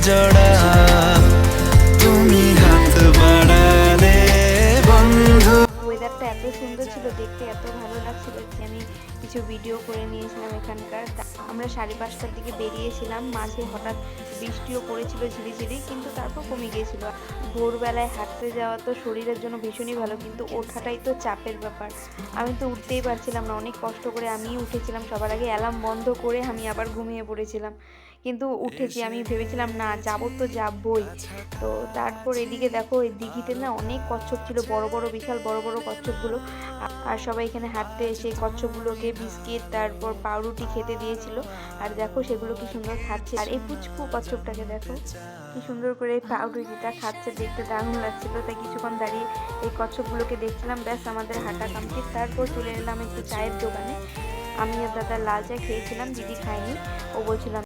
জোড়া তুমি হাত বাড়ালে বন্ধু। ওয়েদারটা এত সুন্দর ছিল, দেখতে এত ভালো লাগছিল যে আমি কিছু ভিডিও করে নিয়েছিলাম এখানকার। আমরা 5:30টার দিকে বেরিয়েছিলাম, মাঝে হঠাৎ বৃষ্টিও পড়েছিল ঝিরিঝিরি, কিন্তু তারপর কমে গিয়েছিল। ভোরবেলায় হাঁটতে যাওয়া তো শরীরের জন্য ভীষণই ভালো, কিন্তু ওঠাটাই তো চাপের ব্যাপার। আমি তো উঠতেই পারছিলাম না, অনেক কষ্ট করে আমিই উঠেছিলাম সবার আগে, অ্যালার্ম বন্ধ করে আমি আবার ঘুমিয়ে পড়েছিলাম। কিন্তু উঠেছি, আমি ভেবেছিলাম না যাবো তো যাবই। তো তারপর এদিকে দেখো, এই দিঘিতে না অনেক কচ্ছপ ছিল, বড় বড় বিশাল বড় বড় কচ্ছপগুলো। আর সবাই এখানে হাঁটতে এসে কচ্ছপগুলোকে বিস্কিট তারপর পাউরুটি খেতে দিয়েছিল। আর দেখো সেগুলো কি সুন্দর খাচ্ছে। আর এই পুচকু কচ্ছপটাকে দেখো কি সুন্দর করে এই পাউরুটিটা খাচ্ছে, দেখতে দারুণ লাগছিল। তাই কিছুক্ষণ দাঁড়িয়ে এই কচ্ছপগুলোকে দেখছিলাম। ব্যাস আমাদের হাঁটা কমপ্লিট। তারপর চলে এলাম একটু চায়ের দোকানে। আমি আর দাদা লাল চা খেয়েছিলাম, দিদি খায়নি। ও বলছিল